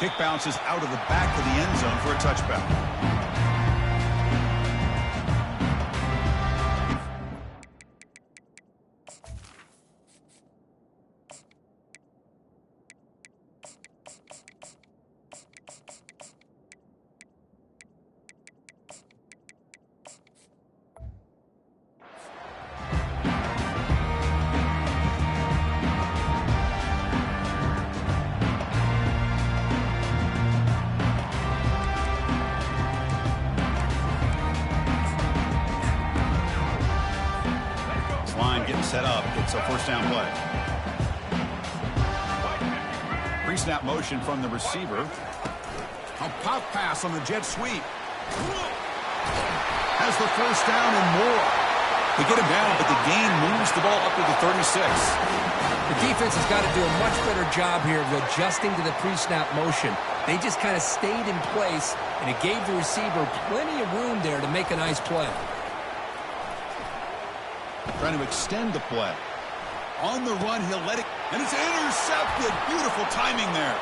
Kick bounces out of the back of the end zone for a touchback. Set up. It's a first down play. Pre-snap motion from the receiver. A pop pass on the jet sweep. Has the first down and more. They get him down, but the gain moves the ball up to the 36. The defense has got to do a much better job here of adjusting to the pre-snap motion. They just kind of stayed in place, and it gave the receiver plenty of room there to make a nice play. Trying to extend the play. On the run, he'll let it, and it's intercepted. Beautiful timing there.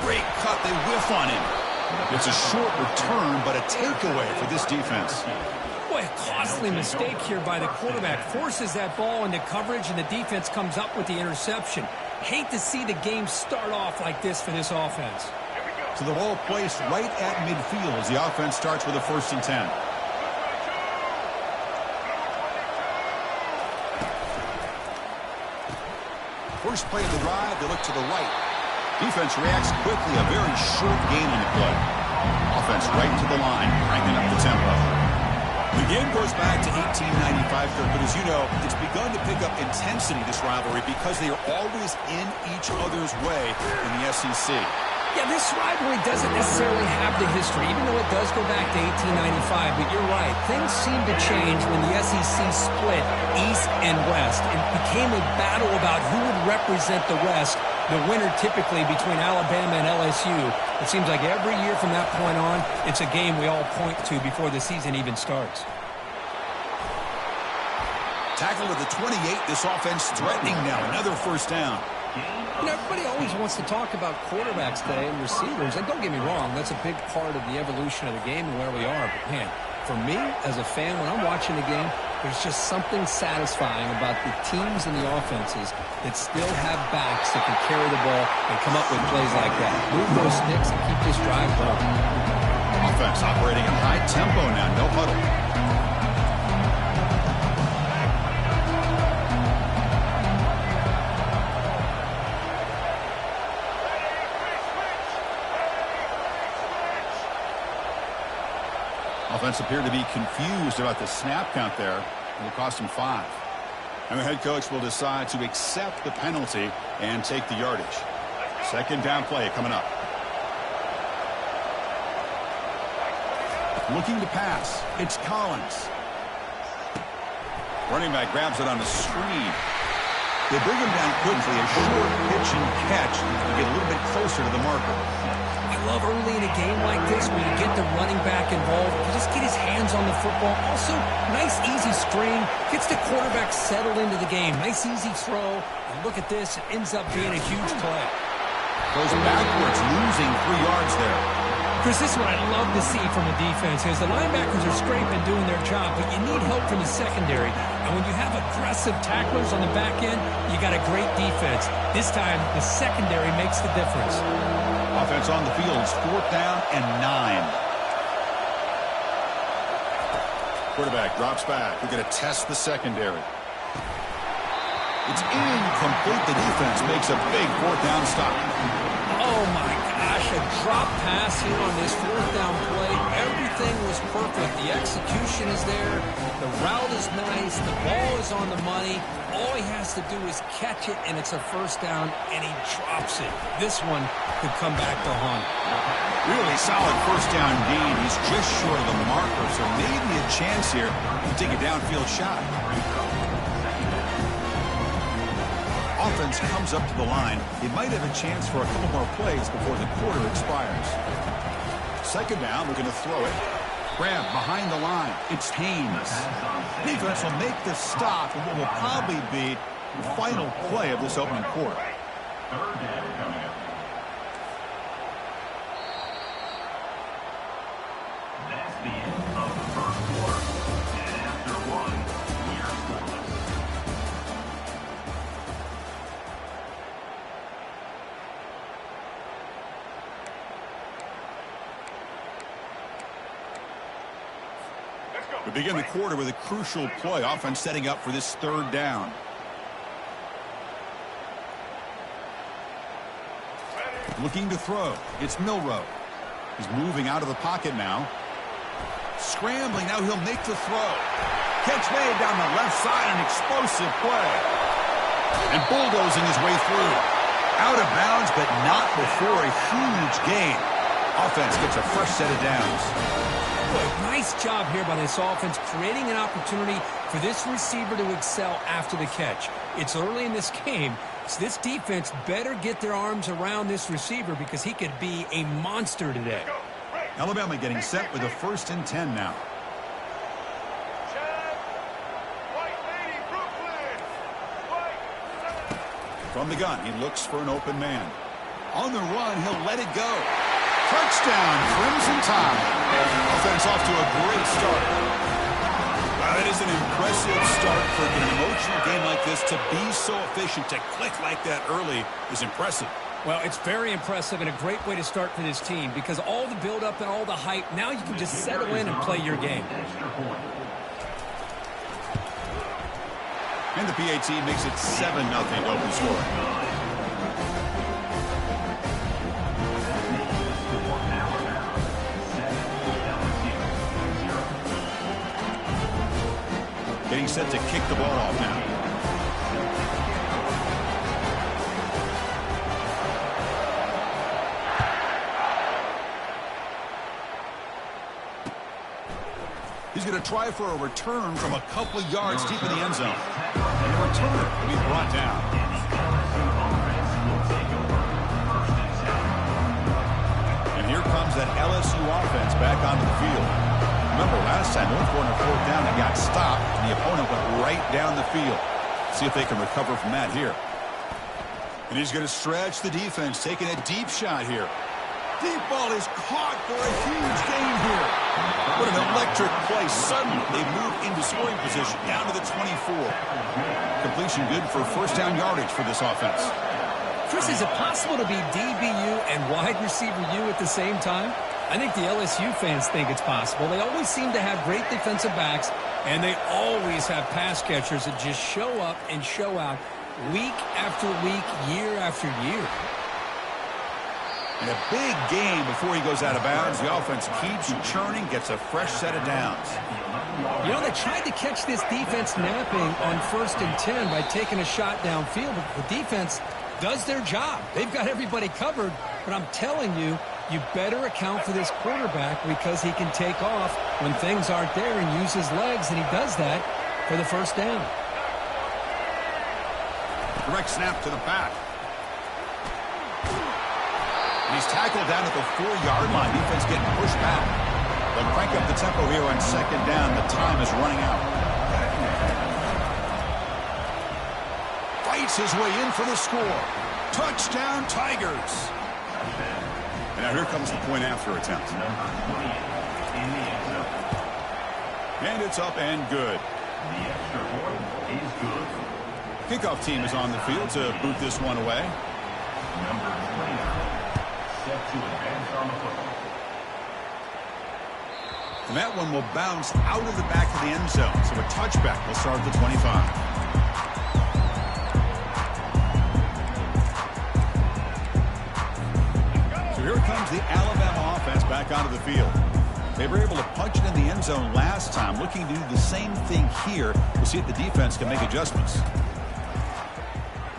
Great cut. They whiff on him. It's a short return, but a takeaway for this defense. Boy, a costly mistake here by the quarterback. Forces that ball into coverage, and the defense comes up with the interception. Hate to see the game start off like this for this offense. So the ball placed right at midfield as the offense starts with a 1st and 10. First play of the drive, they look to the right. Defense reacts quickly, a very short gain on the play. Offense right to the line, cranking up the tempo. The game goes back to 1895, Kirk, but as you know, it's begun to pick up intensity, this rivalry, because they are always in each other's way in the SEC. Yeah, this rivalry doesn't necessarily have the history, even though it does go back to 1895. But you're right. Things seemed to change when the SEC split East and West. It became a battle about who would represent the West, the winner typically between Alabama and LSU. It seems like every year from that point on, it's a game we all point to before the season even starts. Tackle to the 28. This offense threatening now. Another first down. You know, everybody always wants to talk about quarterbacks today and receivers, and don't get me wrong, that's a big part of the evolution of the game and where we are. But, man, for me, as a fan, when I'm watching the game, there's just something satisfying about the teams and the offenses that still have backs that can carry the ball and come up with plays like that. Move those sticks and keep this drive going. Offense operating at high tempo now, no huddle. Offense appeared to be confused about the snap count there. It will cost him 5. And the head coach will decide to accept the penalty and take the yardage. Second down play coming up. Looking to pass. It's Collins. Running back grabs it on the screen. They bring him down quickly. A short pitch and catch to get a little bit closer to the marker. I love early in a game like this when you get the running back involved. You just get his hands on the football. Also, nice easy screen. Gets the quarterback settled into the game. Nice easy throw. And look at this. It ends up being a huge play. Goes backwards, losing 3 yards there. Chris, this is what I love to see from the defense. Is the linebackers are scraping, doing their job, but you need help from the secondary. And when you have aggressive tacklers on the back end, you got a great defense. This time, the secondary makes the difference. Offense on the field is 4th down and 9. Quarterback drops back. We're going to test the secondary. It's incomplete. The defense makes a big 4th down stop. Oh, my gosh, a drop pass here on this 4th down play. Everything was perfect. The execution is there. The route is nice. The ball is on the money. All he has to do is catch it, and it's a 1st down, and he drops it. This one could come back to haunt. Really solid 1st down gain. He's just short of the marker, so maybe a chance here to take a downfield shot. Offense comes up to the line. It might have a chance for a couple more plays before the quarter expires. 2nd down, we're going to throw it. Grab behind the line. It's Haynes. Defense will make the stop in what will probably be the final play of this opening quarter. We begin the quarter with a crucial play. Offense setting up for this third down. Looking to throw. It's Milrow. He's moving out of the pocket now. Scrambling. Now he'll make the throw. Catch made down the left side. An explosive play. And bulldozing his way through. Out of bounds, but not before a huge gain. Offense gets a fresh set of downs. Nice job here by this offense, creating an opportunity for this receiver to excel after the catch. It's early in this game, so this defense better get their arms around this receiver because he could be a monster today. Alabama getting set with a 1st and 10 now. From the gun, he looks for an open man. On the run, he'll let it go. Touchdown, Crimson Tide. Offense off to a great start. That is an impressive start for an emotional game like this. To be so efficient, to click like that early is impressive. Well, it's very impressive and a great way to start for this team because all the build-up and all the hype, now you can just settle in and play your game. And the PAT makes it 7-0 open scoring. Getting set to kick the ball off now. He's going to try for a return from a couple of yards deep in the end zone. And the returner will be brought down. And here comes that LSU offense back onto the field. Remember, last time, they went for a 4th down and got stopped, and the opponent went right down the field. See if they can recover from that here. And he's going to stretch the defense, taking a deep shot here. Deep ball is caught for a huge gain here. What an electric play. Suddenly, they move into scoring position, down to the 24. Completion good for 1st down yardage for this offense. Chris, is it possible to be DBU and wide receiver U at the same time? I think the LSU fans think it's possible. They always seem to have great defensive backs, and they always have pass catchers that just show up and show out week after week, year after year. And a big game before he goes out of bounds. The offense keeps churning, gets a fresh set of downs. You know, they tried to catch this defense napping on 1st and 10 by taking a shot downfield, but the defense does their job. They've got everybody covered, but I'm telling you, you better account for this quarterback because he can take off when things aren't there and use his legs, and he does that for the 1st down. Direct snap to the back. And he's tackled down at the 4-yard line. Defense getting pushed back. They'll crank up the tempo here on 2nd down. The time is running out. Fights his way in for the score. Touchdown, Tigers. And now here comes the point after attempt. And it's up and good. The extra point is good. Kickoff team is on the field to boot this one away. Number 29, set to advance on the football. And that one will bounce out of the back of the end zone. So a touchback will start at the 25. Here comes the Alabama offense back onto the field. They were able to punch it in the end zone last time. Looking to do the same thing here. We'll see if the defense can make adjustments.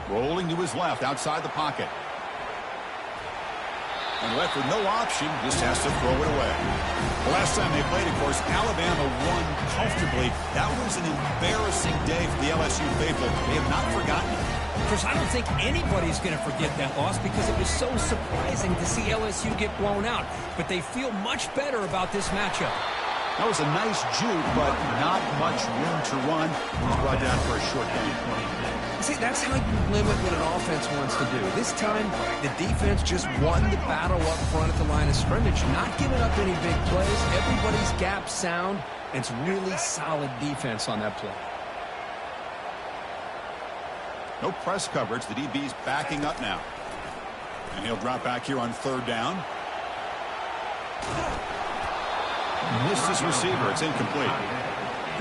Rolling to his left outside the pocket. And left with no option, just has to throw it away. The last time they played, of course, Alabama won comfortably. That was an embarrassing day for the LSU faithful. They have not forgotten it. Chris, I don't think anybody's going to forget that loss because it was so surprising to see LSU get blown out. But they feel much better about this matchup. That was a nice juke, but not much room to run. He's brought down for a short gain. See, that's how you limit what an offense wants to do. This time, the defense just won the battle up front at the line of scrimmage, not giving up any big plays. Everybody's gap sound. It's really solid defense on that play. No press coverage. The DB's backing up now. And he'll drop back here on third down. Missed his receiver. It's incomplete.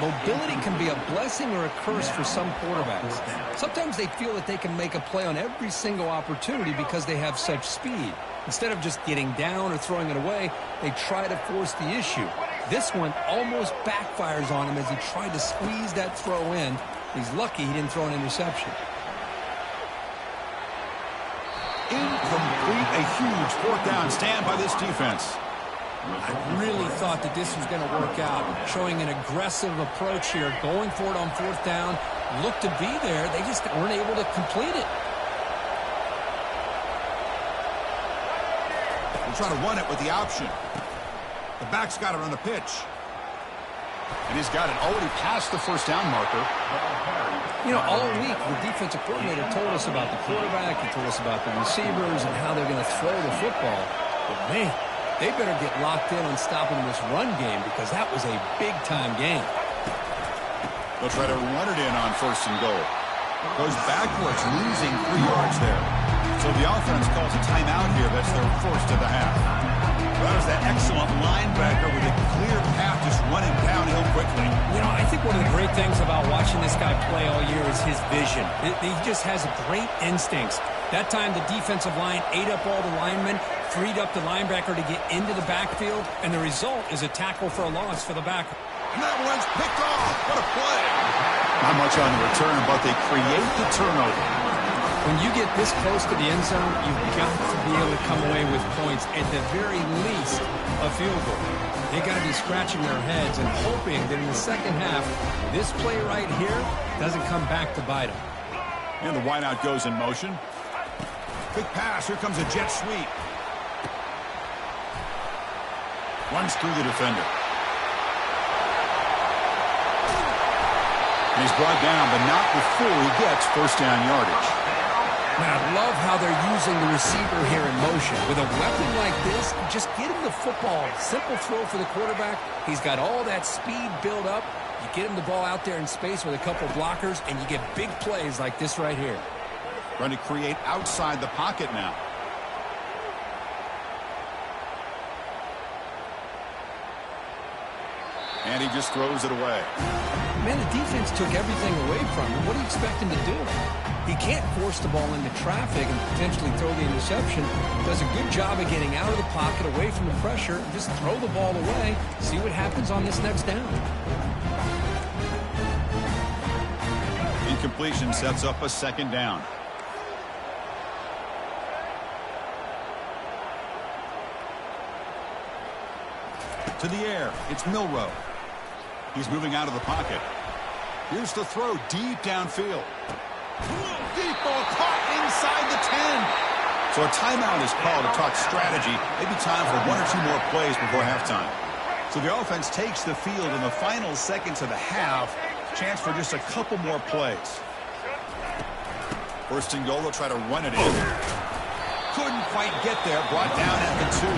Mobility can be a blessing or a curse for some quarterbacks. Sometimes they feel that they can make a play on every single opportunity because they have such speed. Instead of just getting down or throwing it away, they try to force the issue. This one almost backfires on him as he tried to squeeze that throw in. He's lucky he didn't throw an interception. Incomplete. A huge fourth down stand by this defense. I really thought that this was going to work out, showing an aggressive approach here, going for it on fourth down. Looked to be there. They just weren't able to complete it. They'll try to run it with the option. The back's got it on the pitch. And he's got it already past the first down marker. You know, all week, the defensive coordinator told us about the quarterback. He told us about the receivers and how they're going to throw the football. But, man, they better get locked in on stopping this run game because that was a big-time game. They'll try to run it in on first and goal. Goes backwards, losing 3 yards there. So the offense calls a timeout here. That's their first of the half. That was that excellent linebacker with a clear path just running downhill quickly. You know, I think one of the great things about watching this guy play all year is his vision. He just has great instincts. That time, the defensive line ate up all the linemen, freed up the linebacker to get into the backfield, and the result is a tackle for a loss for the back. And that one's picked off. What a play. Not much on the return, but they create the turnover. When you get this close to the end zone, you've got to be able to come away with points, at the very least, a field goal. They got to be scratching their heads and hoping that in the second half, this play right here doesn't come back to bite them. And the wideout goes in motion. Quick pass. Here comes a jet sweep. Runs through the defender. And he's brought down, but not before he gets first down yardage. Man, I love how they're using the receiver here in motion. With a weapon like this, just get him the football. Simple throw for the quarterback. He's got all that speed built up. You get him the ball out there in space with a couple blockers, and you get big plays like this right here. Trying to create outside the pocket now. And he just throws it away. Man, the defense took everything away from him. What do you expect him to do? He can't force the ball into traffic and potentially throw the interception. Does a good job of getting out of the pocket, away from the pressure, and just throw the ball away. See what happens on this next down. Incompletion sets up a second down. To the air, it's Milroe. He's moving out of the pocket. Here's the throw deep downfield. Deep ball caught inside the 10. So a timeout is called to talk strategy. Maybe time for 1 or 2 more plays before halftime. So the offense takes the field in the final seconds of the half. Chance for just a couple more plays. First and goal, they'll try to run it in. Couldn't quite get there. Brought down at the 2.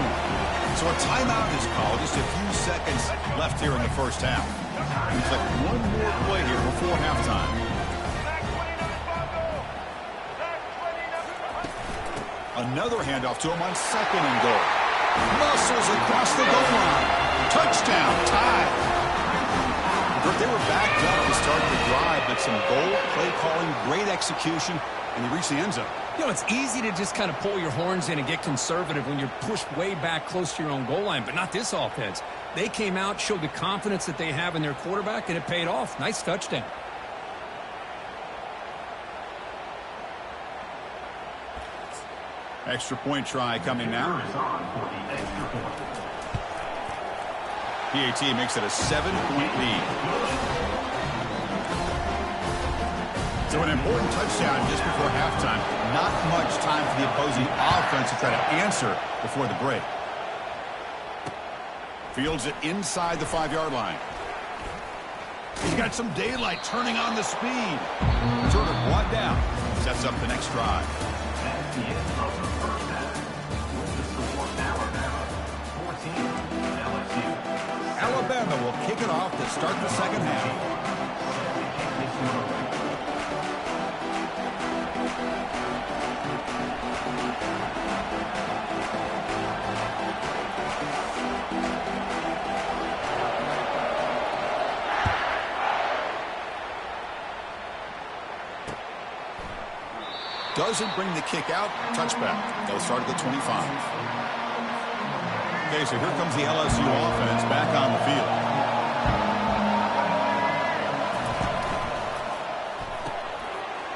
So a timeout is called. Just a few seconds left here in the first half. Looks like 1 more play here before halftime. Another handoff to him on second and goal. Muscles across the goal line. Touchdown, tie. They were backed up to start the drive, but some bold play calling, great execution, and they reached the end zone. You know, it's easy to just kind of pull your horns in and get conservative when you're pushed way back close to your own goal line, but not this offense. They came out, showed the confidence that they have in their quarterback, and it paid off. Nice touchdown. Extra point try coming now. PAT makes it a 7-point lead. So an important touchdown just before halftime. Not much time for the opposing offense to try to answer before the break. Fields it inside the 5-yard line. He's got some daylight turning on the speed. Sort of brought down. Sets up the next drive. That's the end of the first half. With the score, Alabama 14, LSU. Alabama will kick it off to start the second half. Doesn't bring the kick out. Touchback. They'll start at the 25. Okay, so here comes the LSU offense back on the field.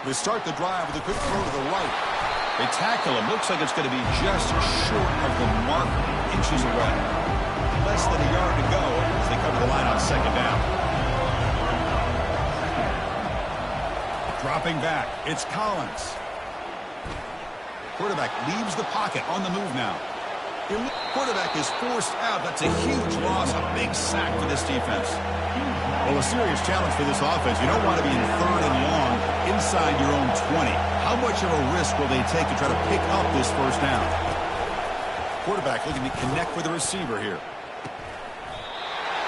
They start the drive with a quick throw to the right. They tackle him. Looks like it's going to be just short of the mark, inches away. Less than a yard to go as they cover the line on second down. Dropping back, it's Collins. Quarterback leaves the pocket on the move now. Quarterback is forced out. That's a huge loss, a big sack for this defense. Well, a serious challenge for this offense. You don't want to be in 3rd and long inside your own 20. How much of a risk will they take to try to pick up this first down? Quarterback looking to connect with the receiver here.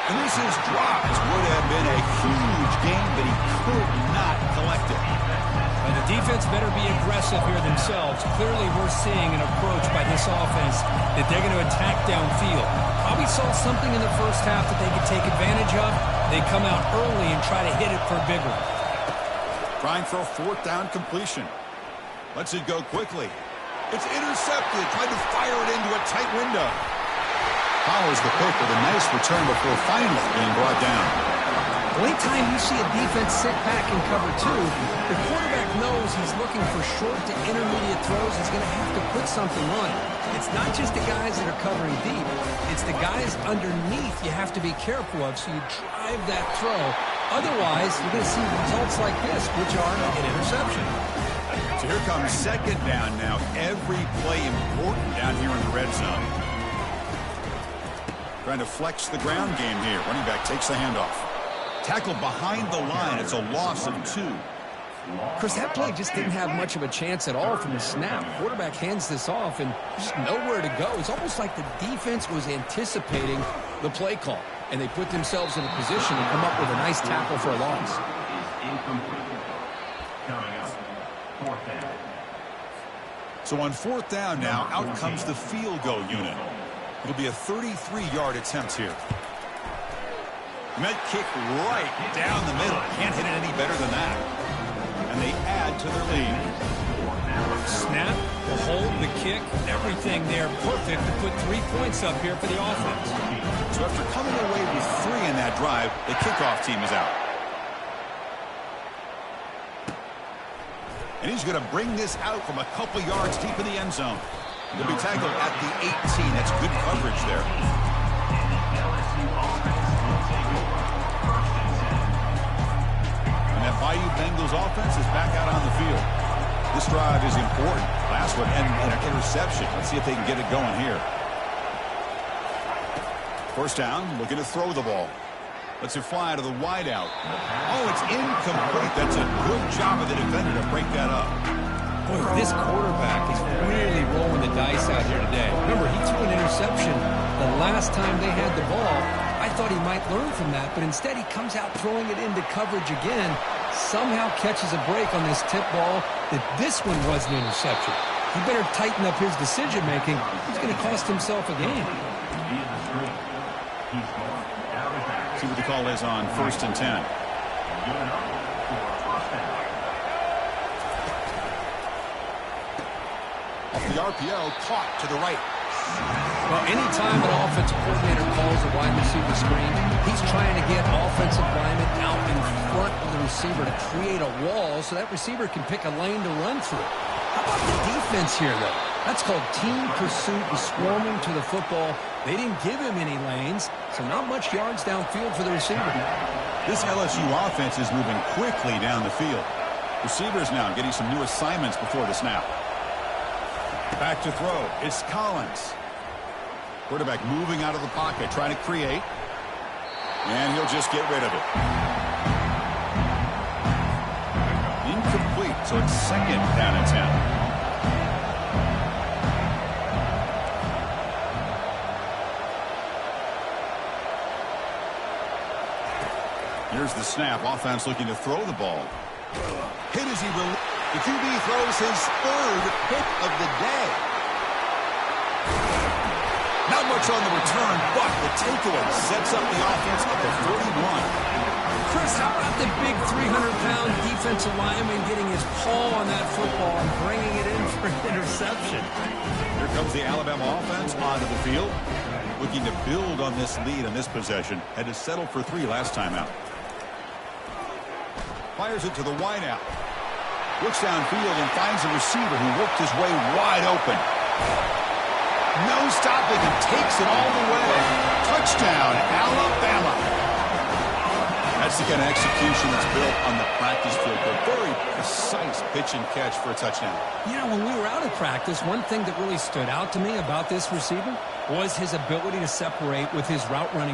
And this is dropped. Would have been a huge game, but he could not collect it. Well, the defense better be aggressive here themselves. Clearly, we're seeing an approach by this offense that they're going to attack downfield. Probably saw something in the first half that they could take advantage of. They come out early and try to hit it for a big one. Trying for a 4th down completion. Lets it go quickly. It's intercepted. Trying to fire it into a tight window. Follows the pick with a nice return before finally being brought down. The only time you see a defense sit back and cover 2, the quarterback knows he's looking for short to intermediate throws. He's going to have to put something on it. It's not just the guys that are covering deep. It's the guys underneath you have to be careful of, so you drive that throw. Otherwise, you're going to see results like this, which are an interception. So here comes second down now. Every play important down here in the red zone. Trying to flex the ground game here. Running back takes the handoff. Tackled behind the line. It's a loss of 2. Chris, that play just didn't have much of a chance at all from the snap. Quarterback hands this off, and there's just nowhere to go. It's almost like the defense was anticipating the play call, and they put themselves in a position to come up with a nice tackle for a loss. So on 4th down now, out comes the field goal unit. It'll be a 33-yard attempt here. Met kick right down the middle. Can't hit it any better than that. And they add to their lead. Snap, the hold, the kick, everything there perfect to put 3 points up here for the offense. So after coming away with 3 in that drive, the kickoff team is out. And he's going to bring this out from a couple yards deep in the end zone. He'll be tackled at the 18. That's good coverage there. And that Bayou Bengals offense is back out on the field. This drive is important. Last one ended in an interception. Let's see if they can get it going here. First down, looking to throw the ball. Lets it fly to the wideout. Oh, it's incomplete. That's a good job of the defender to break that up. Boy, this quarterback is really rolling the dice out here today. Remember, he threw an interception the last time they had the ball. I thought he might learn from that, but instead he comes out throwing it into coverage again. Somehow catches a break on this tip ball that this one was an interception. He better tighten up his decision-making. He's going to cost himself a game. See what the call is on 1st and 10. Off the RPO, caught to the right. Well, anytime an offensive coordinator calls a wide receiver screen, he's trying to get offensive linemen out in front of the receiver to create a wall so that receiver can pick a lane to run through. How about the defense here, though? That's called team pursuit and swarming to the football. They didn't give him any lanes, so not much yards downfield for the receiver. This LSU offense is moving quickly down the field. Receivers now getting some new assignments before the snap. Back to throw. It's Collins. Quarterback moving out of the pocket, trying to create. And he'll just get rid of it. Incomplete, so it's second down and 10. Here's the snap. Offense looking to throw the ball. Hit as he the QB throws his third hit of the day. Not much on the return, but the takeaway sets up the offense at the 41. Chris, how about the big 300-pound defensive lineman getting his paw on that football and bringing it in for an interception? Here comes the Alabama offense onto the field. Looking to build on this lead on this possession. Had to settle for 3 last time out. Fires it to the wideout. Looks downfield and finds a receiver who worked his way wide open. No stopping and takes it all the way. Touchdown, Alabama. That's the kind of execution that's built on the practice field. A very precise pitch and catch for a touchdown. You know, when we were out of practice, one thing that really stood out to me about this receiver was his ability to separate with his route running.